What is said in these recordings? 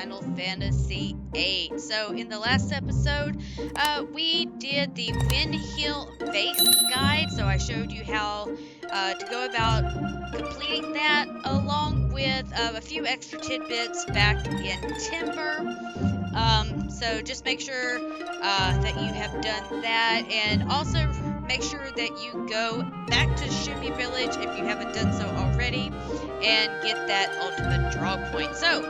Final Fantasy VIII. So in the last episode, we did the Windhill Base Guide. So I showed you how to go about completing that, along with a few extra tidbits back in Timber. So just make sure that you have done that, and also make sure that you go back to Shumi Village if you haven't done so already, and get that ultimate draw point. So,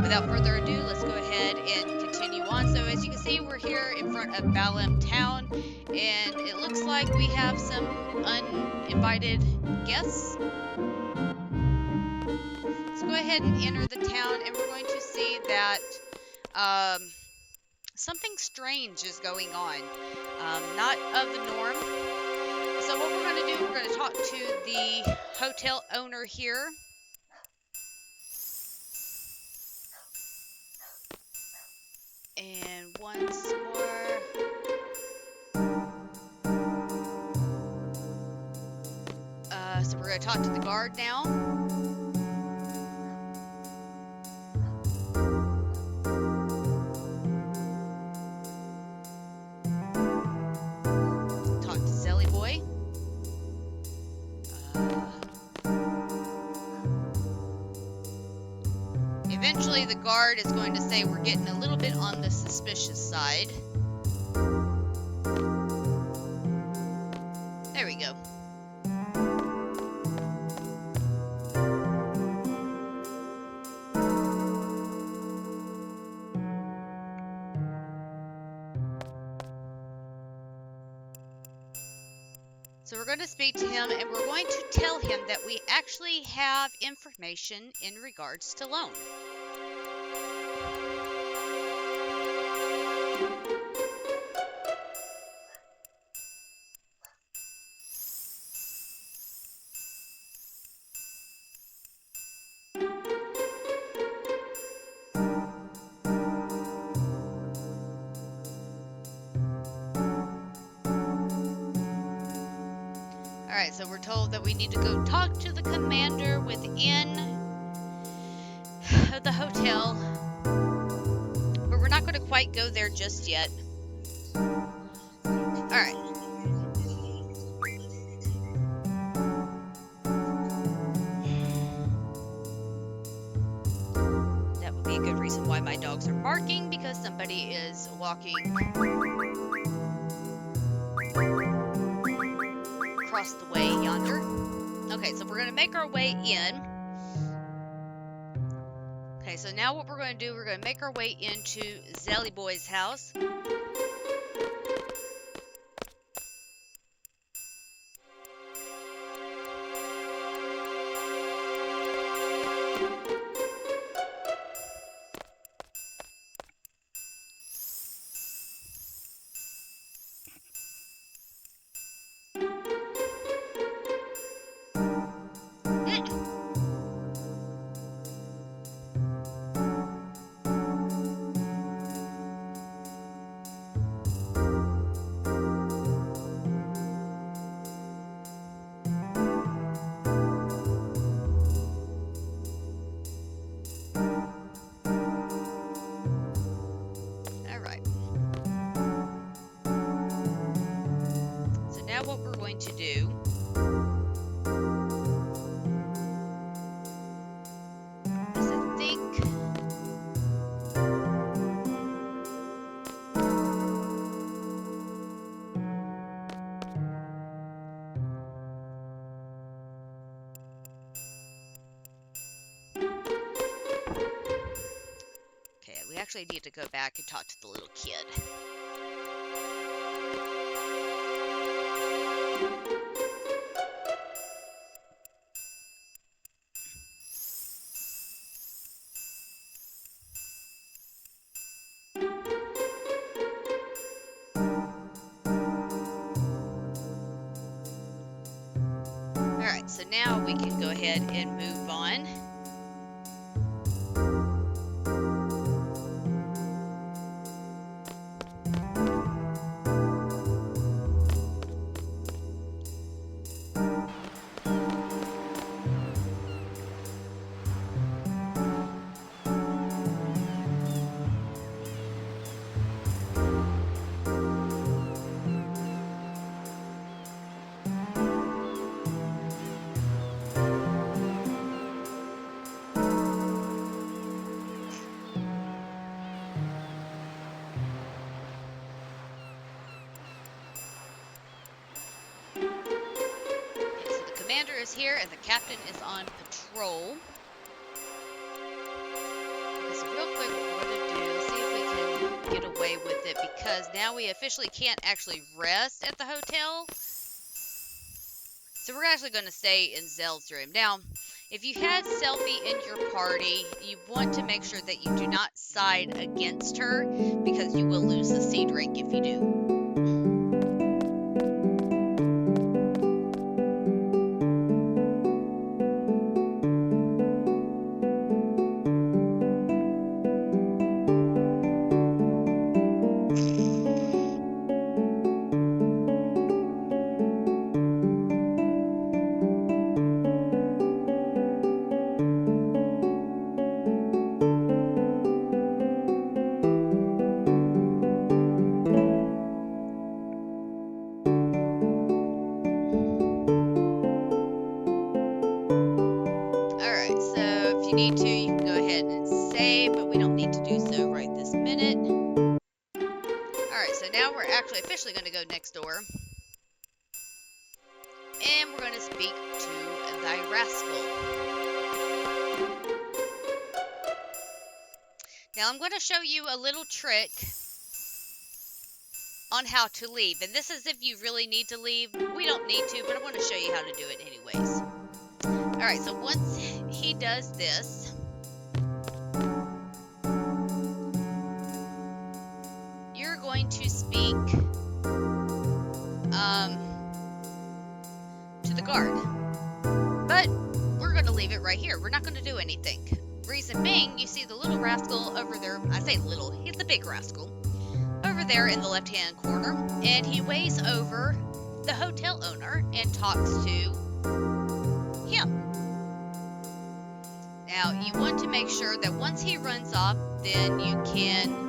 without further ado, let's go ahead and continue on. So as you can see, we're here in front of Balamb town, and it looks like we have some uninvited guests. Let's go ahead and enter the town, and we're going to see that something strange is going on. Not of the norm. So what we're going to do, we're going to talk to the hotel owner here. And once more. So we're going to talk to the guard now. Eventually the guard is going to say we're getting a little bit on the suspicious side. There we go. So we're going to speak to him, and we're going to tell him that we actually have information in regards to loan. Alright, so we're told that we need to go talk to the commander within the hotel, but we're not going to quite go there just yet. Alright. That would be a good reason why my dogs are barking, because somebody is walking across the way yonder. Okay, so we're going to make our way in. Okay, so now what we're going to do, we're going to make our way into Zelly Boy's house. What we're going to do is I think okay, we actually need to go back and talk to the little kid. Alright, so now we can go ahead and move on. commander is here and the captain is on patrol. Okay, so real quick, what we're going to do, let's see if we can get away with it, because now we officially can't actually rest at the hotel. So we're actually going to stay in Zell's room. Now, if you had Selfie in your party, you want to make sure that you do not side against her, because you will lose the seed rank if you do. Need to, you can go ahead and save, but we don't need to do so right this minute. Alright, so now we're actually officially going to go next door. And we're going to speak to thy rascal. Now I'm going to show you a little trick on how to leave. And this is if you really need to leave. We don't need to, but I'm going to show you how to do it anyways. Alright, so once he does this, you're going to speak to the guard. But we're going to leave it right here. We're not going to do anything. Reason being, you see the little rascal over there. I say little, he's the big rascal. Over there in the left-hand corner. And he waves over the hotel owner and talks to him. Now, you want to make sure that once he runs off, then you can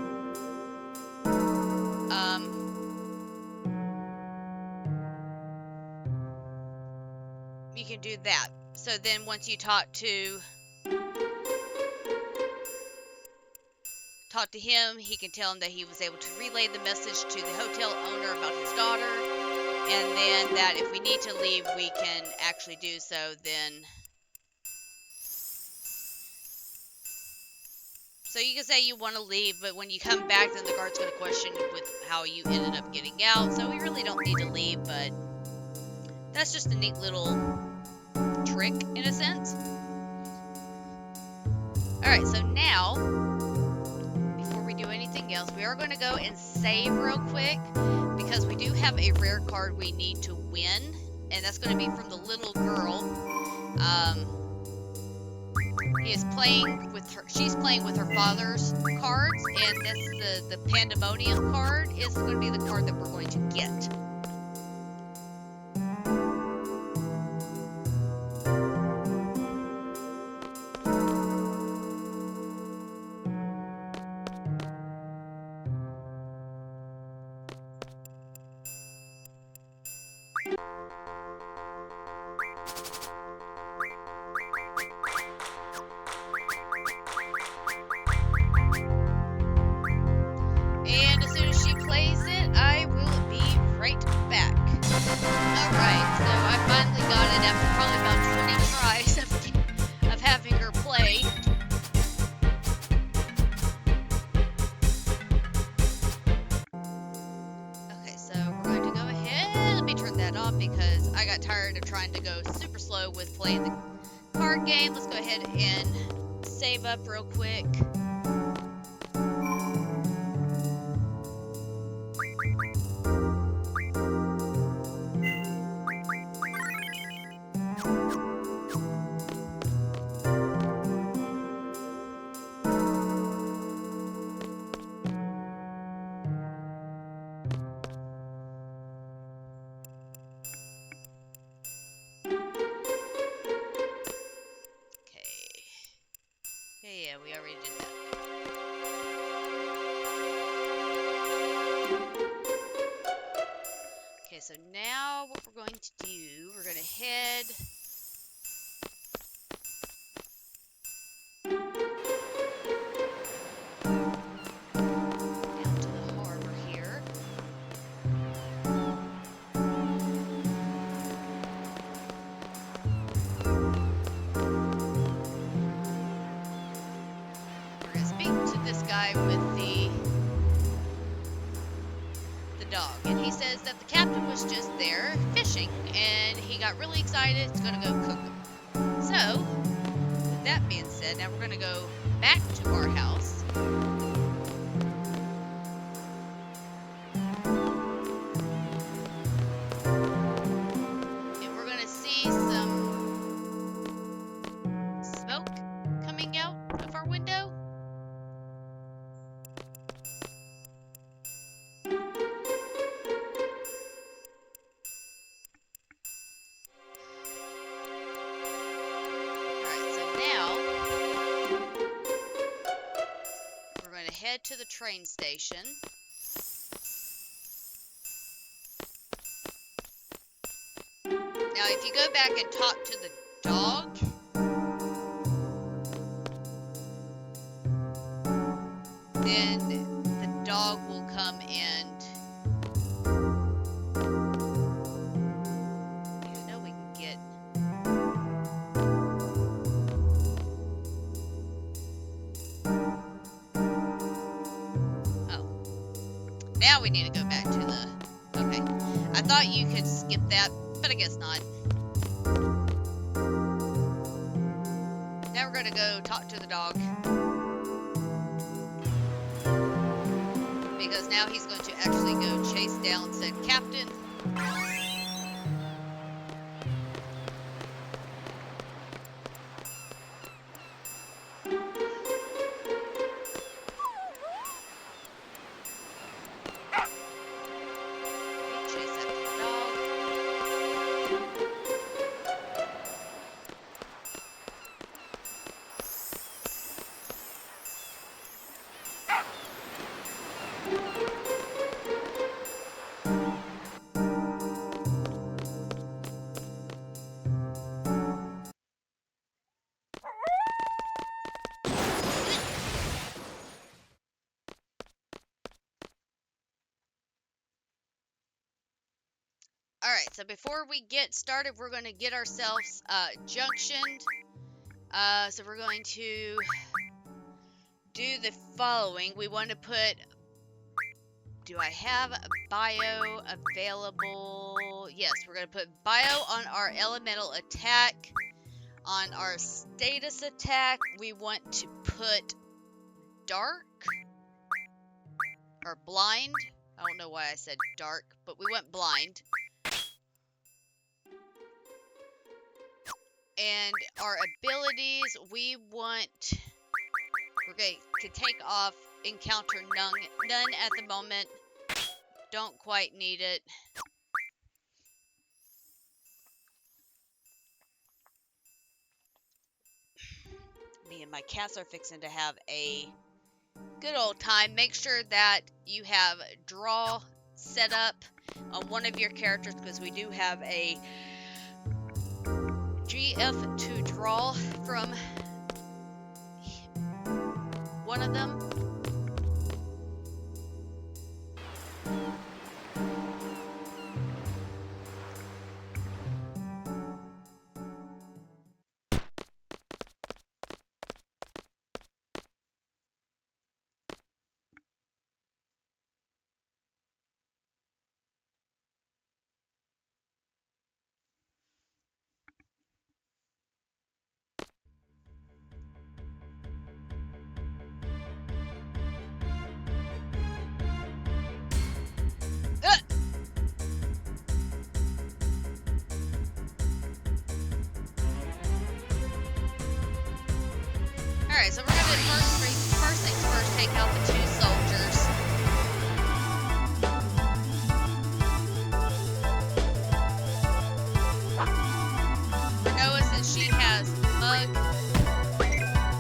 do that. So then once you talk to him, he can tell him that he was able to relay the message to the hotel owner about his daughter, and then that if we need to leave, we can actually do so. Then so you can say you want to leave, but when you come back, then the guard's going to question you with how you ended up getting out. So we really don't need to leave, but that's just a neat little trick in a sense. Alright, so now, before we do anything else, we are going to go and save real quick, because we do have a rare card we need to win, and that's going to be from the little girl. She's playing with her father's cards, and this the Pandemonium card is going to be the card that we're going to get. Because I got tired of trying to go super slow with playing the card game. Let's go ahead and save up real quick. Yeah, we already did that. Okay, so now what we're going to do, we're going to head down to the harbor here. guy with the dog, and he says that the captain was just there fishing, and he got really excited. He's gonna go cook them. So, with that being said, now we're gonna go back to our house. And we're gonna see some smoke coming out of our window. Head to the train station. Now, if you go back and talk to the dog, then the dog will come and you know we can get now we need to go back to the... Okay. I thought you could skip that, but I guess not. Now we're going to go talk to the dog. Because now he's going to actually go chase down said captain. Alright, so before we get started, we're going to get ourselves junctioned. So we're going to do the following. We want to put... Do I have a bio available? Yes, we're going to put bio on our elemental attack. On our status attack, we want to put dark or blind. I don't know why I said dark, but we went blind. And our abilities, we're going to take off encounter none at the moment. Don't quite need it. Me and my cats are fixing to have a good old time. Make sure that you have draw set up on one of your characters, because we do have a GF to draw from one of them. Alright, so we're going to first things first, take out the 2 soldiers. For Noah, since she has mug,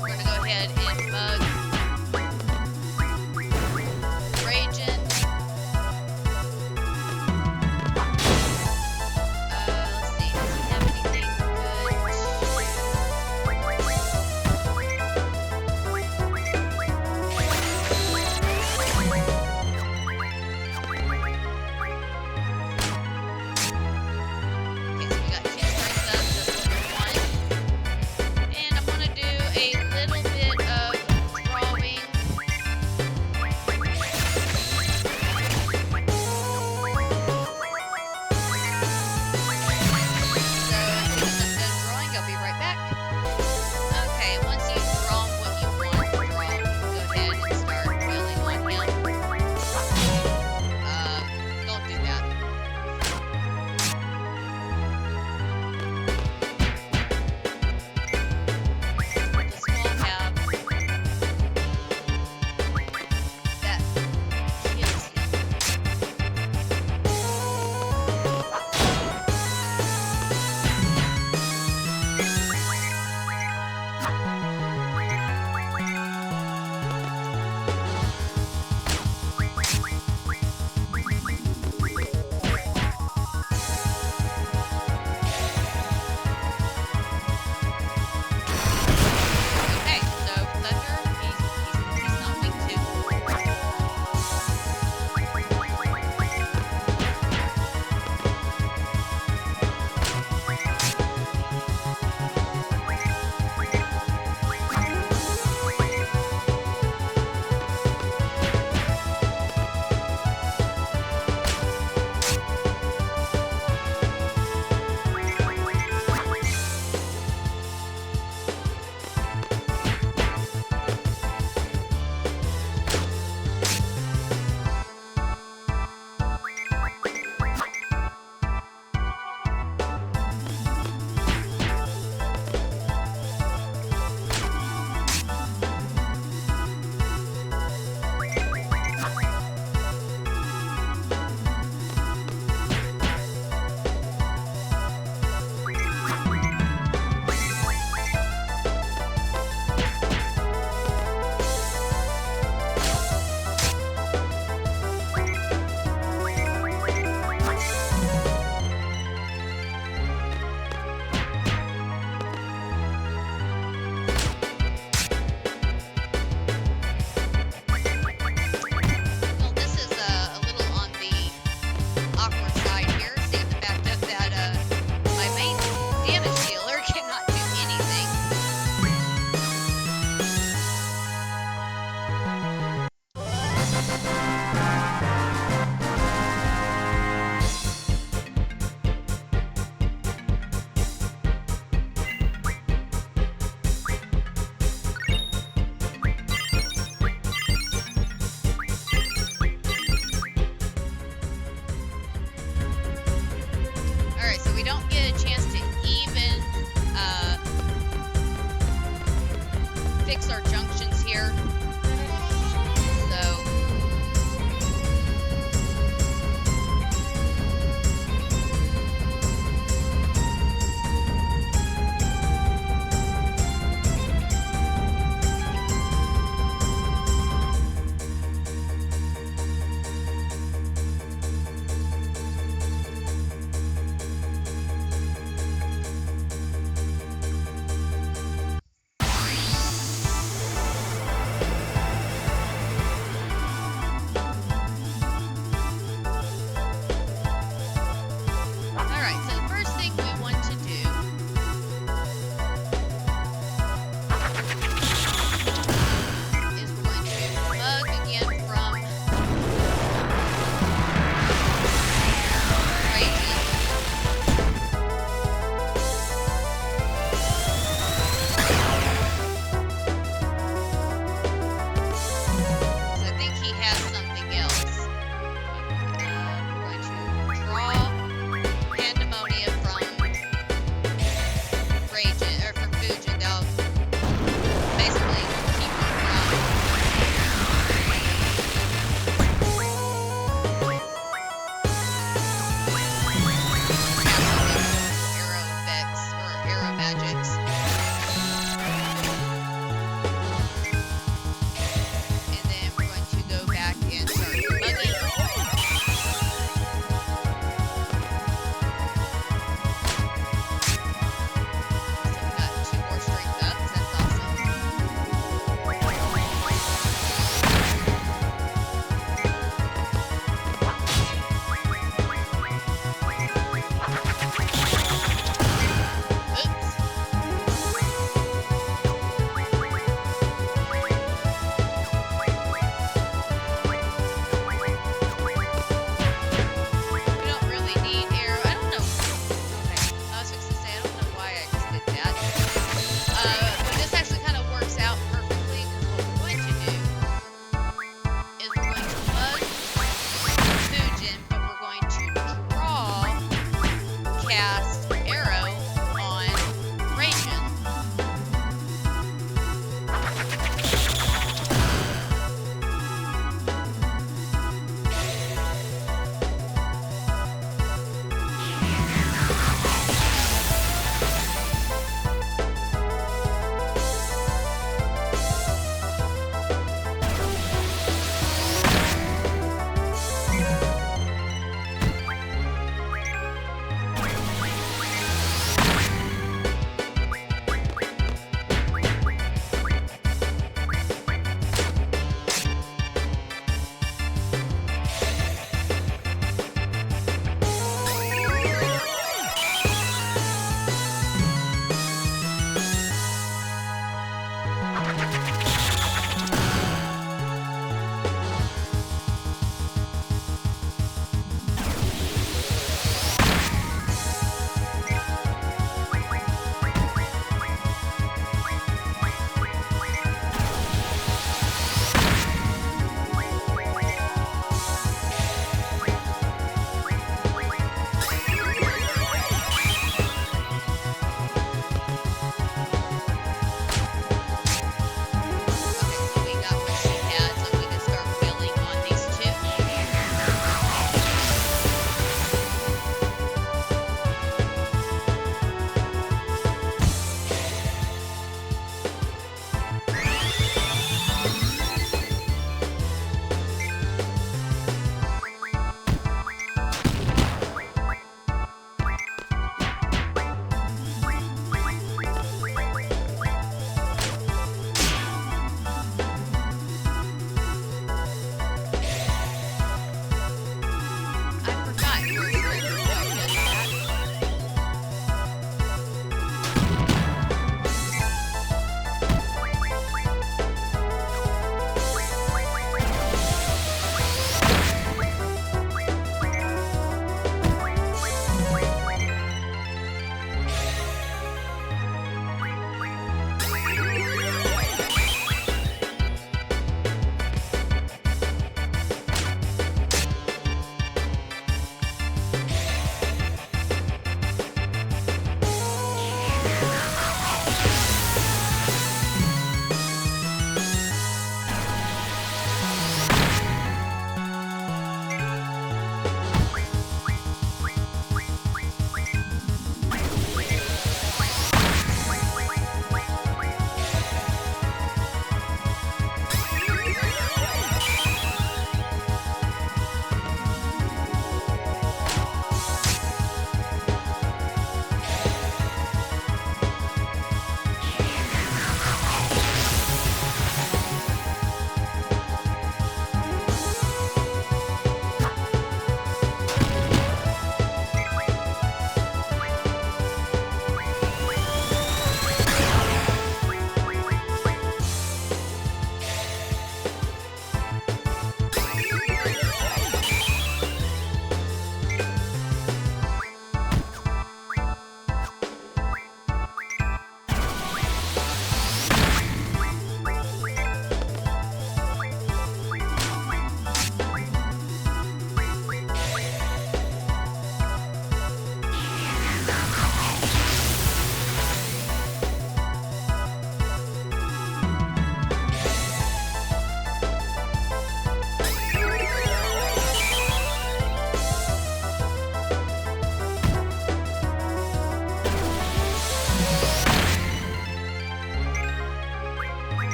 we're going to go ahead and mug Ragin. Let's see, does he have anything good?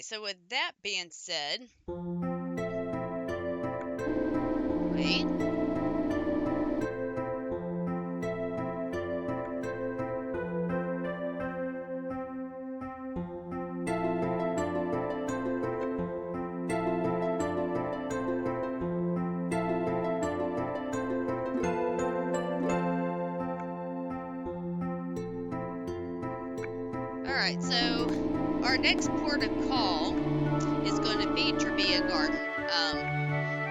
Alright, so with that being said, wait. Alright, so our next port of call is going to be Trivia Garden.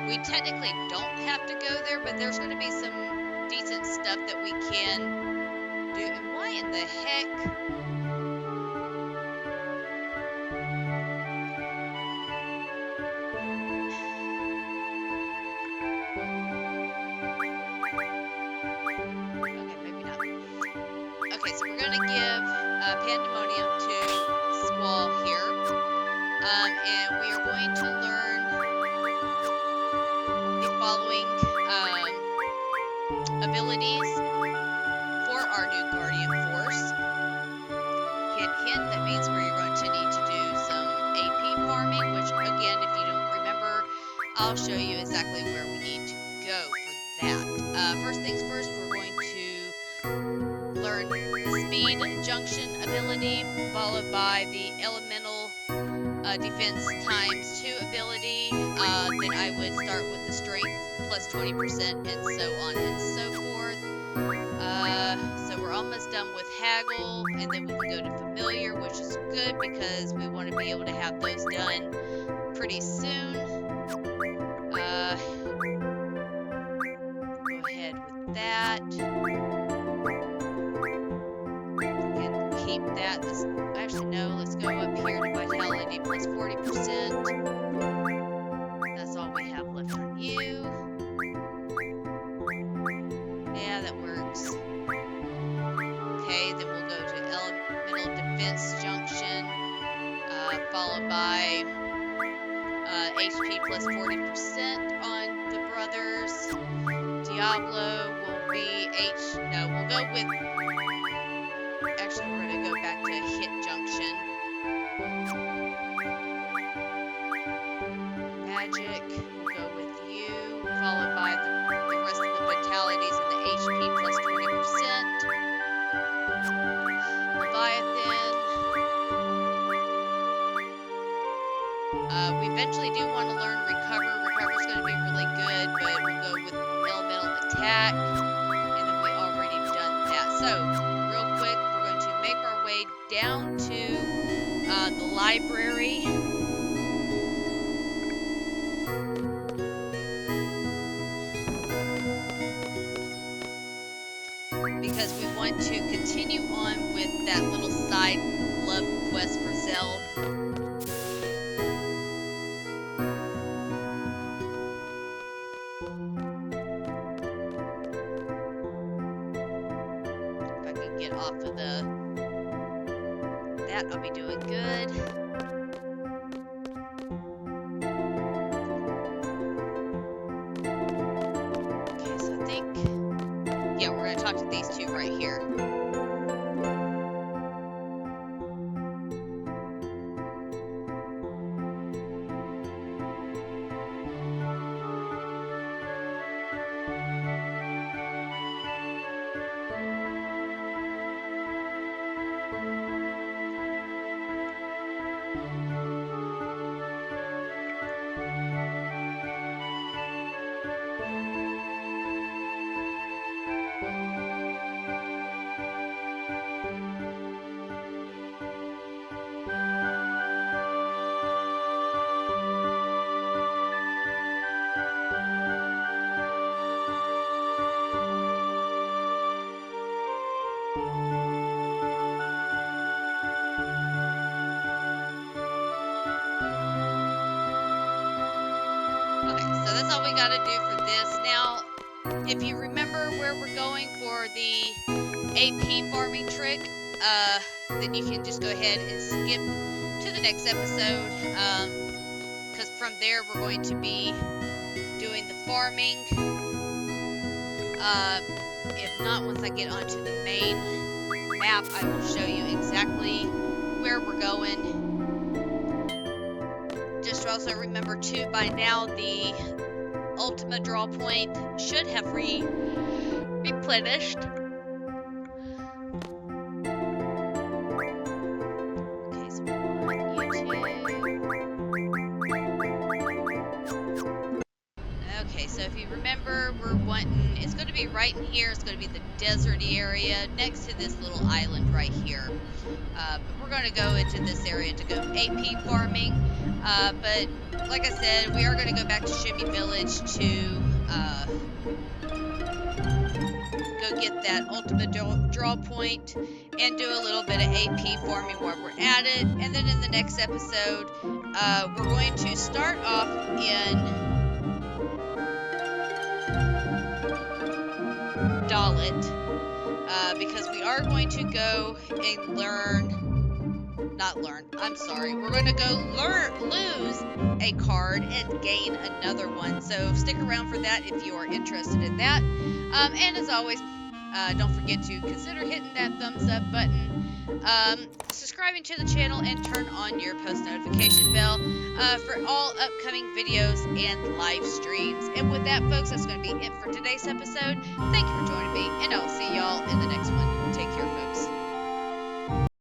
We technically don't have to go there, but there's going to be some decent stuff that we can do. And why in the heck? Okay, maybe not. Okay, so we're going to give Pandemonium to Squall here. And we are going to learn the following abilities for our new Guardian Force. Hint, hint, that means we're going to need to do some AP farming, which, again, if you don't remember, I'll show you exactly where we need to go for that. First things first, we're going to learn the Speed Junction ability, followed by the Elemental Defense times 2 ability. Then I would start with the Strength plus 20% and so on and so forth. So we're almost done with Haggle, and then we can go to Familiar, which is good because we want to be able to have those done pretty soon. Go ahead with that. Again, keep that. Actually, no, let's go up here to Vitality plus 40%. That's all we have left on you. Yeah, that works. Okay, then we'll go to Elemental Defense Junction, followed by HP plus 40% on the brothers. Diablo will be we'll go with, actually we're going to go back to Hit Junction. Magic, we'll go with you, followed by the rest of the Vitalities and the HP plus 20%. Leviathan. We eventually do want to learn Recover. Recover's going to be really good, but we'll go with Elemental Attack, and then we already done that. So, real quick, we're going to make our way down to the library. Because we want to continue on with that little side love quest for Zell. If I can get off of that, I'll be doing good. Okay, so I think, yeah, we're going to talk to these two right here. So that's all we got to do for this. Now, if you remember where we're going for the AP farming trick, then you can just go ahead and skip to the next episode, because from there we're going to be doing the farming. If not, once I get onto the main map, I will show you exactly where we're going. also remember too, by now the Ultima draw point should have replenished. Okay, so we want you to... Okay, so if you remember, we're wanting, it's going to be right in here. It's going to be the deserty area next to this little island right here. But we're going to go into this area to go AP farming. But like I said, we are going to go back to Shimmy Village to go get that ultimate draw point and do a little bit of AP farming while we're at it. And then in the next episode, we're going to start off in Dalit, because we are going to go and we're going to go lose a card and gain another one. So stick around for that if you are interested in that. And as always, don't forget to consider hitting that thumbs up button, subscribing to the channel, and turn on your post notification bell for all upcoming videos and live streams. And with that, folks, that's going to be it for today's episode. Thank you for joining me, and I'll see y'all in the next one.